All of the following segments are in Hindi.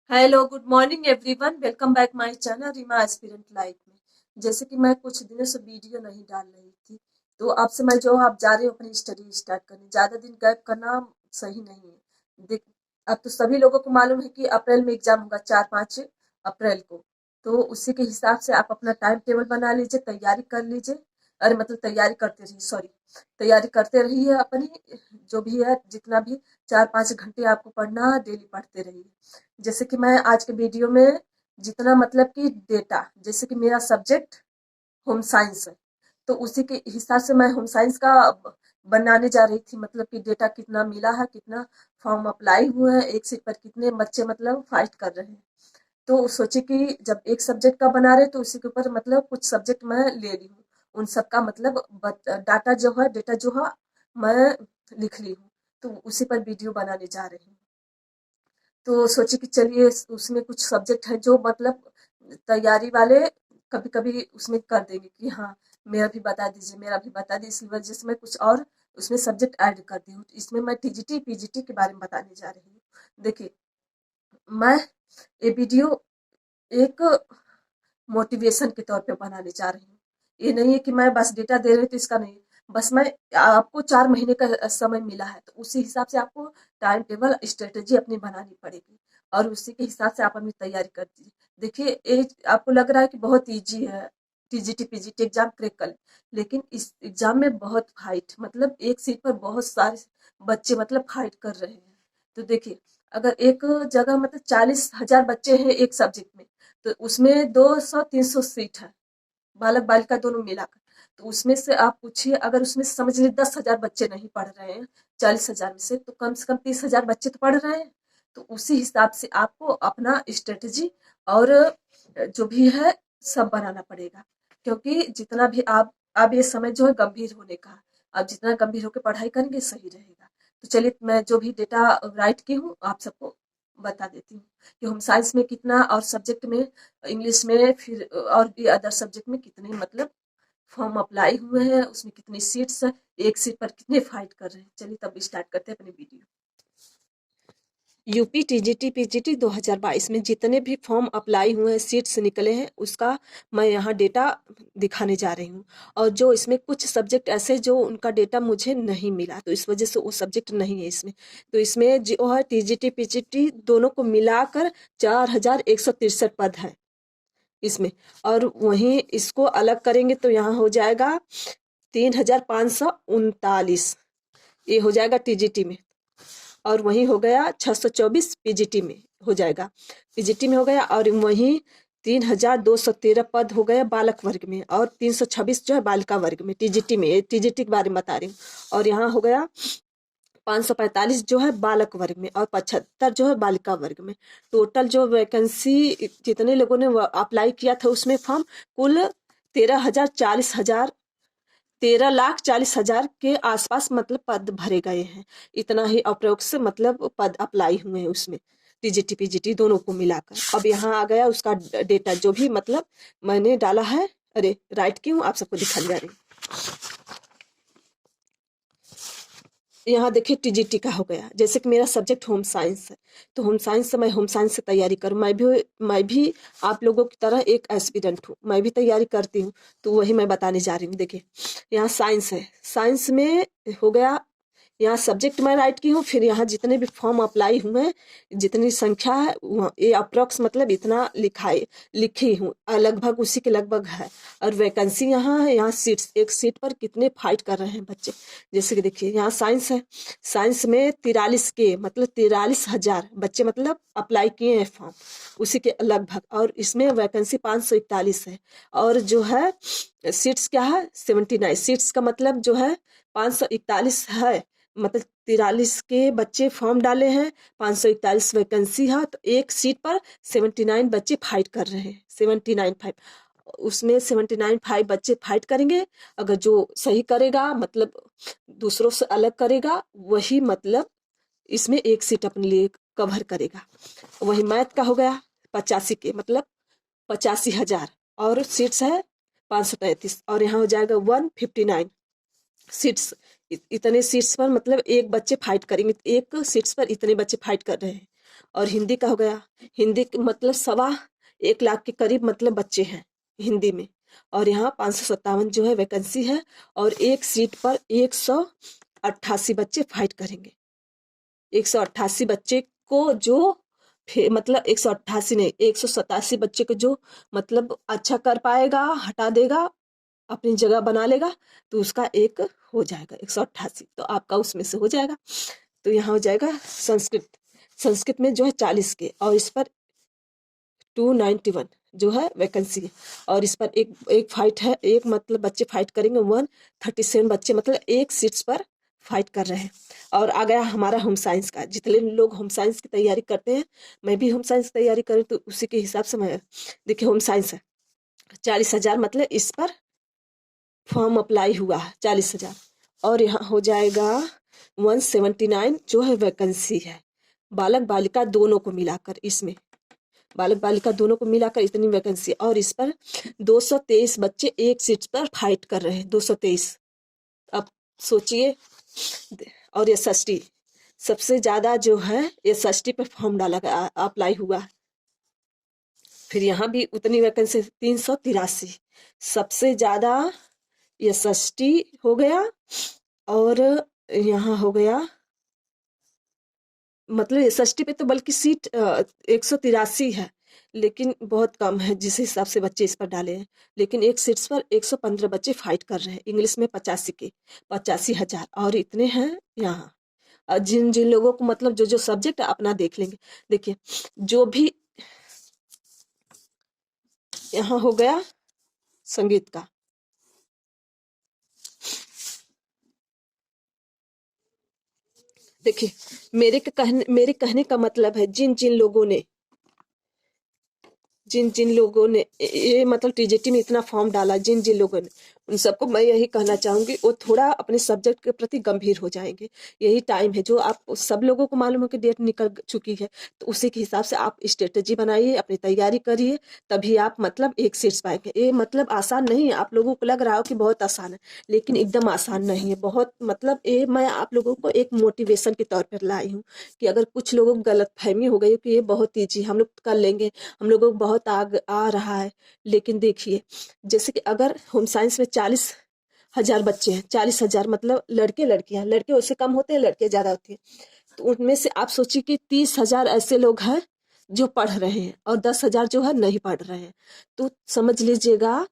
Hello good morning everyone, welcome back my channel Reema aspirant life में। जैसे कि मैं कुछ दिनों से वीडियो नहीं डाल रही थी, तो अब से मैं जो आप जा रही हूँ अपनी स्टडी स्टार्ट करने। ज़्यादा दिन गैप करना सही नहीं है। देख, अब तो सभी लोगों को मालूम है कि अप्रैल में एग्जाम होगा, 4-5 अप्रैल को। तो उसी के हिसाब से आप अपना टाइम टेबल बना लीजिए, तैयारी कर लीजिए। अरे मतलब तैयारी करते रहिए, सॉरी, तैयारी करते रहिए अपनी। जो भी है, जितना भी 4-5 घंटे आपको पढ़ना है, डेली पढ़ते रहिए। जैसे कि मैं आज के वीडियो में जितना मतलब कि डेटा, जैसे कि मेरा सब्जेक्ट होम साइंस है, तो उसी के हिसाब से मैं होम साइंस का बनाने जा रही थी। मतलब कि डेटा कितना मिला है, कितना फॉर्म अप्लाई हुए हैं, एक सीट पर कितने बच्चे मतलब फाइट कर रहे हैं। तो सोचे कि जब एक सब्जेक्ट का बना रहे तो उसी के ऊपर मतलब कुछ सब्जेक्ट मैं ले ली हूँ। उन सबका मतलब डाटा जो है, डेटा जो है, मैं लिख ली हूँ। तो उसी पर वीडियो बनाने जा रही हूँ। तो सोचे कि चलिए उसमें कुछ सब्जेक्ट है जो मतलब तैयारी वाले कभी कभी उसमें कर देंगे कि हाँ, मेरा भी बता दीजिए, मेरा भी बता दीजिए। इसी वजह से मैं कुछ और उसमें सब्जेक्ट ऐड कर दी हूँ। इसमें मैं टीजीटी पीजीटी के बारे में बताने जा रही हूँ। देखिए, मैं ये वीडियो एक मोटिवेशन के तौर पे बनाने जा रही हूँ। ये नहीं है कि मैं बस डेटा दे रही हूँ तो इसका नहीं। बस मैं, आपको 4 महीने का समय मिला है, तो उसी हिसाब से आपको टाइम टेबल स्ट्रेटेजी अपनी बनानी पड़ेगी और उसी के हिसाब से आप अपनी तैयारी कर दीजिए। देखिए, ये आपको लग रहा है कि बहुत ईजी है, टीजीटी पीजीटी एग्जाम क्रैक कर ले, लेकिन इस एग्जाम में बहुत फाइट, मतलब एक सीट पर बहुत सारे बच्चे मतलब फाइट कर रहे हैं। तो देखिए, अगर एक जगह मतलब 40,000 बच्चे हैं एक सब्जेक्ट में, तो उसमें 200-300 सीट है, बालक बालिका दोनों मिलाकर। तो उसमें से आप पूछिए, अगर उसमें से समझ लीजिए 10,000 बच्चे नहीं पढ़ रहे हैं 40,000 में से, तो कम 30,000 बच्चे तो पढ़ रहे हैं। तो उसी हिसाब से आपको अपना स्ट्रेटजी और जो भी है सब बनाना पड़ेगा। क्योंकि जितना भी आप, अब ये समय जो है गंभीर होने का है। आप जितना गंभीर होकर पढ़ाई करेंगे सही रहेगा। तो चलिए, मैं जो भी डेटा राइट की हूँ आप सबको बता देती हूँ कि होम साइंस में कितना, और सब्जेक्ट में इंग्लिश में, फिर और भी अदर सब्जेक्ट में कितने मतलब फॉर्म अप्लाई हुए हैं, उसमें कितनी सीट्स है, एक सीट पर कितने फाइट कर रहे हैं। चलिए तब स्टार्ट करते हैं अपनी वीडियो। यूपी टीजीटी पीजीटी 2022 में जितने भी फॉर्म अप्लाई हुए हैं, सीट्स निकले हैं, उसका मैं यहाँ डेटा दिखाने जा रही हूँ। और जो इसमें कुछ सब्जेक्ट ऐसे जो उनका डेटा मुझे नहीं मिला, तो इस वजह से वो सब्जेक्ट नहीं है इसमें। तो इसमें जो है टीजीटी पीजीटी दोनों को मिलाकर 4,163 पद है इसमें। और वहीं इसको अलग करेंगे तो यहाँ हो जाएगा 3,539, ये हो जाएगा टीजीटी में। और वहीं हो गया 624 पीजीटी में हो जाएगा, पीजीटी में हो गया। और वहीं 3,213 पद हो गया बालक वर्ग में, और 326 जो है बालिका वर्ग में, टीजीटी में। टीजीटी के बारे में बता रही हूँ। और यहाँ हो गया 545 जो है बालक वर्ग में, और 75 जो है बालिका वर्ग में। टोटल जो वैकेंसी जितने लोगों ने अप्लाई किया था उसमें फॉर्म, कुल 13,40,000, 13,40,000 के आसपास मतलब पद भरे गए हैं। इतना ही अप्रोक्स मतलब पद अप्लाई हुए हैं उसमें, टीजीटी पीजीटी दोनों को मिलाकर। अब यहाँ आ गया उसका डेटा जो भी मतलब मैंने डाला है, अरे राइट की हूँ, आप सबको दिखा जा रही। यहाँ देखिए टीजीटी का हो गया। जैसे कि मेरा सब्जेक्ट होम साइंस है, तो होम साइंस से मैं होम साइंस से तैयारी करूँ। मैं भी आप लोगों की तरह एक एस्पिरेंट हूँ, मैं भी तैयारी करती हूँ। तो वही मैं बताने जा रही हूँ। देखिए, यहाँ साइंस है, साइंस में हो गया, यहाँ सब्जेक्ट मैं राइट की हूँ, फिर यहाँ जितने भी फॉर्म अप्लाई हुए हैं, जितनी संख्या है ये अप्रोक्स मतलब इतना लिखी हूँ, लगभग उसी के लगभग है। और वैकेंसी यहाँ है, यहाँ सीट्स, एक सीट पर कितने फाइट कर रहे हैं बच्चे। जैसे कि देखिए, यहाँ साइंस है, साइंस में 43 के मतलब 43,000 बच्चे मतलब अप्लाई किए हैं फॉर्म, उसी के लगभग। और इसमें वैकेंसी 541 है। और जो है सीट्स क्या है, 79 सीट्स का मतलब जो है 541 है, मतलब 43 के बच्चे फॉर्म डाले हैं, 541 वैकेंसी है। तो एक सीट पर 79 बच्चे फाइट कर रहे हैं, 79 5, उसमें 79 5 बच्चे फाइट करेंगे। अगर जो सही करेगा मतलब दूसरों से अलग करेगा, वही मतलब इसमें एक सीट अपने लिए कवर करेगा। वही मैथ का हो गया 85 के मतलब 85,000, और सीट्स है 533, और यहाँ हो जाएगा 159 सीट्स। इतने सीट्स पर मतलब एक बच्चे फाइट करेंगे, एक सीट्स पर इतने बच्चे फाइट कर रहे हैं। और हिंदी का हो गया, हिंदी मतलब 1.25 लाख के करीब मतलब बच्चे हैं हिंदी में, और यहाँ 557 जो है वैकेंसी है, और एक सीट पर 188 बच्चे फाइट करेंगे। 188 बच्चे को जो मतलब 188 नहीं, 187 बच्चे को जो मतलब अच्छा कर पाएगा, हटा देगा, अपनी जगह बना लेगा, तो उसका एक हो जाएगा 188, तो आपका उसमें से हो जाएगा। तो यहाँ हो जाएगा संस्कृत, संस्कृत में जो है 40 के, और इस पर 291 जो है वैकेंसी है, और इस पर एक फाइट है, एक मतलब बच्चे फाइट करेंगे, 137 बच्चे मतलब एक सीट्स पर फाइट कर रहे हैं। और आ गया हमारा होम साइंस का, जितने लोग होम साइंस की तैयारी करते हैं, मैं भी होम साइंस की तैयारी करूँ, तो उसी के हिसाब से मैं देखिए होम साइंस है 40,000 मतलब इस पर फॉर्म अप्लाई हुआ है 40,000, और यहाँ हो जाएगा 179 जो है वैकेंसी है, बालक बालिका दोनों को मिलाकर, इसमें बालक बालिका दोनों को मिलाकर इतनी वैकेंसी, और इस पर 223 बच्चे एक सीट पर फाइट कर रहे हैं, 223। अब सोचिए, और एसएसटी सबसे ज्यादा जो है एसएसटी पे फॉर्म डाला गया, अप्लाई हुआ है, फिर यहाँ भी उतनी वैकेंसी 383, सबसे ज्यादा एसएसटी हो गया, और यहाँ हो गया मतलब एसएसटी पे तो बल्कि सीट 183 है, लेकिन बहुत कम है जिस हिसाब से बच्चे इस पर डाले हैं, लेकिन एक सीट्स पर 115 बच्चे फाइट कर रहे हैं, इंग्लिश में 85,000, और इतने हैं यहाँ। जिन जिन लोगों को मतलब जो जो सब्जेक्ट अपना देख लेंगे, देखिए जो भी यहाँ हो गया संगीत का, देखिए मेरे कहने का मतलब है जिन जिन लोगों ने ये मतलब टीजीटी में इतना फॉर्म डाला, जिन जिन लोगों ने, उन सबको मैं यही कहना चाहूंगी, वो थोड़ा अपने सब्जेक्ट के प्रति गंभीर हो जाएंगे। यही टाइम है, जो आप सब लोगों को मालूम है कि डेट निकल चुकी है, तो उसी के हिसाब से आप स्ट्रेटेजी बनाइए, अपनी तैयारी करिए, तभी आप मतलब एक सीट्स पाएंगे। ये मतलब आसान नहीं है, आप लोगों को लग रहा हो कि बहुत आसान है, लेकिन एकदम आसान नहीं है, बहुत मतलब ये मैं आप लोगों को एक मोटिवेशन के तौर पर लाई हूँ, कि अगर कुछ लोगों को गलत फहमी हो गई हो कि ये बहुत ईजी हम लोग कर लेंगे, हम लोगों को बहुत आग आ रहा है, लेकिन देखिए जैसे कि अगर होम साइंस में 40,000 बच्चे हैं, 40,000 मतलब लड़के लड़कियां, लड़के उससे कम होते हैं, लड़के ज्यादा होते हैं, तो उनमें से आप सोचिए कि 30,000 ऐसे लोग हैं जो पढ़ रहे हैं, और 10,000 जो है नहीं पढ़ रहे हैं, तो समझ लीजिएगा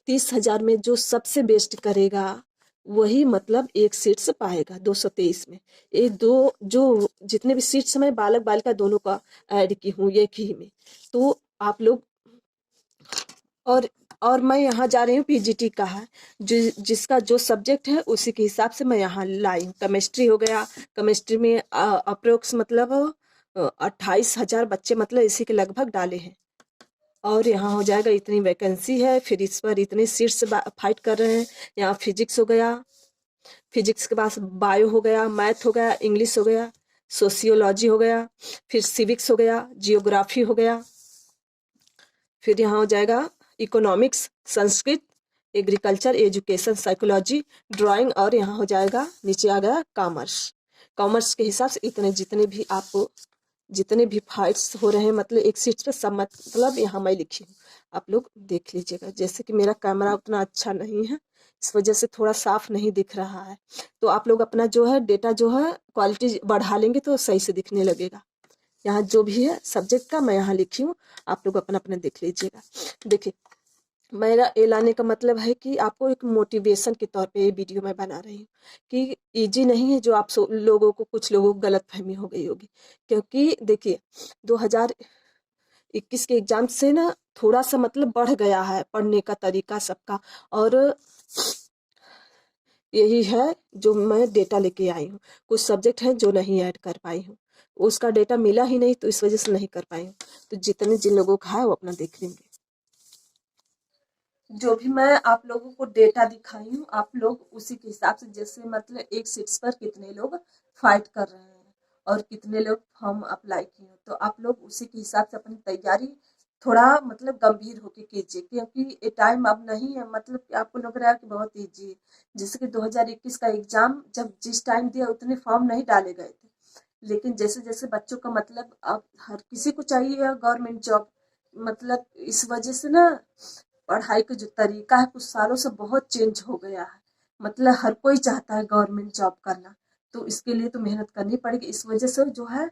30,000 में जो सबसे बेस्ट करेगा वही मतलब एक सीट से पाएगा 223 में। ये दो जो जितने भी सीट्स मैं बालक बालिका दोनों का ऐड की हूँ एक ही में, तो आप लोग, और और मैं यहाँ जा रही हूँ पीजीटी का है, जिसका जो सब्जेक्ट है उसी के हिसाब से मैं यहाँ लाई हूँ। केमिस्ट्री हो गया, केमिस्ट्री में अप्रोक्स मतलब 28,000 बच्चे मतलब इसी के लगभग डाले हैं, और यहाँ हो जाएगा इतनी वैकेंसी है, फिर इस पर इतने सीट्स फाइट कर रहे हैं। यहाँ फिजिक्स हो गया, फिजिक्स के बाद बायो हो गया, मैथ हो गया, इंग्लिश हो गया, सोशियोलॉजी हो गया, फिर सिविक्स हो गया, जियोग्राफी हो गया, फिर यहाँ हो जाएगा economics, Sanskrit, agriculture, education, psychology, drawing, और यहाँ हो जाएगा नीचे आ गया कॉमर्स। कॉमर्स के हिसाब से इतने जितने भी आपको जितने भी फाइट्स हो रहे हैं मतलब एक सीट पे सब मतलब यहाँ मैं लिखी हूँ, आप लोग देख लीजिएगा। जैसे कि मेरा कैमरा उतना अच्छा नहीं है, इस वजह से थोड़ा साफ नहीं दिख रहा है, तो आप लोग अपना जो है डेटा जो है क्वालिटी बढ़ा लेंगे तो सही से दिखने लगेगा। यहाँ जो भी है सब्जेक्ट का मैं यहाँ लिखी हूँ, आप लोग अपना अपना देख लीजिएगा। देखिए मेरा ये लाने का मतलब है कि आपको एक मोटिवेशन के तौर पे ये वीडियो मैं बना रही हूँ, कि इजी नहीं है जो आप लोगों को, कुछ लोगों को गलत फहमी हो गई होगी, क्योंकि देखिए 2021 के एग्जाम से ना थोड़ा सा मतलब बढ़ गया है पढ़ने का तरीका सबका, और यही है जो मैं डेटा लेके आई हूँ। कुछ सब्जेक्ट हैं जो नहीं ऐड कर पाई हूँ, उसका डेटा मिला ही नहीं, तो इस वजह से नहीं कर पाई हूँ। तो जितने जिन लोगों का है वो अपना देख लेंगे। जो भी मैं आप लोगों को डेटा दिखाई हूँ, आप लोग उसी के हिसाब से, जैसे मतलब एक सीट्स पर कितने लोग फाइट कर रहे हैं और कितने लोग फॉर्म अप्लाई किए हैं, तो आप लोग उसी के हिसाब से अपनी तैयारी थोड़ा मतलब गंभीर होके कीजिए, क्योंकि ये टाइम अब नहीं है मतलब कि आपको लग रहा है कि बहुत ईजी है। जैसे कि 2021 का एग्जाम जब जिस टाइम दिया उतने फॉर्म नहीं डाले गए थे, लेकिन जैसे जैसे बच्चों का मतलब अब हर किसी को चाहिए गवर्नमेंट जॉब, मतलब इस वजह से ना पढ़ाई का जो तरीका है कुछ सालों से बहुत चेंज हो गया है। मतलब हर कोई चाहता है गवर्नमेंट जॉब करना, तो इसके लिए तो मेहनत करनी पड़ेगी। इस वजह से जो है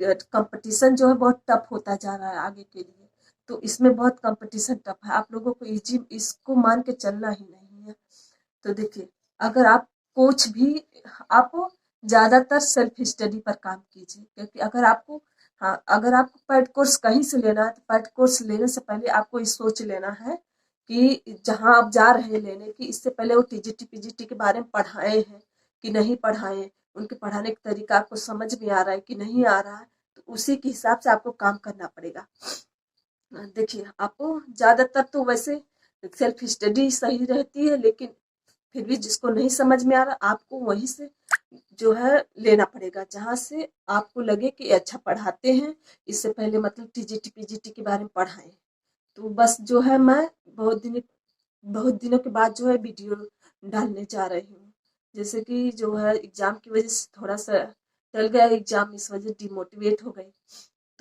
कंपटीशन जो है बहुत टफ होता जा रहा है आगे के लिए। तो इसमें बहुत कंपटीशन टफ है, आप लोगों को इजी इसको मान के चलना ही नहीं है। तो देखिए, अगर आप कुछ भी आप ज़्यादातर सेल्फ स्टडी पर काम कीजिए, क्योंकि अगर आपको, हाँ, अगर आपको पैड कोर्स कहीं से लेना है तो पैड कोर्स लेने से पहले आपको ये सोच लेना है कि जहाँ आप जा रहे हैं लेने की, इससे पहले वो टीजीटी पीजीटी के बारे में पढ़ाए हैं कि नहीं पढ़ाए, उनके पढ़ाने का तरीका आपको समझ में आ रहा है कि नहीं आ रहा है, तो उसी के हिसाब से आपको काम करना पड़ेगा। देखिए, आपको ज़्यादातर तो वैसे सेल्फ स्टडी सही रहती है, लेकिन फिर भी जिसको नहीं समझ में आ रहा आपको वहीं से जो है लेना पड़ेगा, जहाँ से आपको लगे कि अच्छा पढ़ाते हैं। इससे पहले मतलब टीजीटी पीजीटी के बारे में पढ़ाएं। तो बस जो है मैं बहुत दिनों के बाद जो है वीडियो डालने जा रही हूँ। जैसे कि जो है एग्जाम की वजह से थोड़ा सा टल गया एग्जाम, इस वजह डिमोटिवेट हो गई।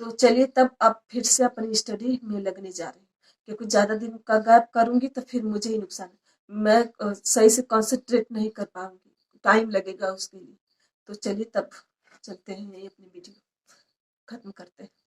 तो चलिए तब अब फिर से अपनी स्टडी में लगने जा रही हूँ, क्योंकि ज़्यादा दिन का गैप करूँगी तो फिर मुझे ही नुकसान है। मैं सही से कंसंट्रेट नहीं कर पाऊँगी, टाइम लगेगा उसके लिए। तो चलिए तब चलते हैं, यही अपनी वीडियो खत्म करते हैं।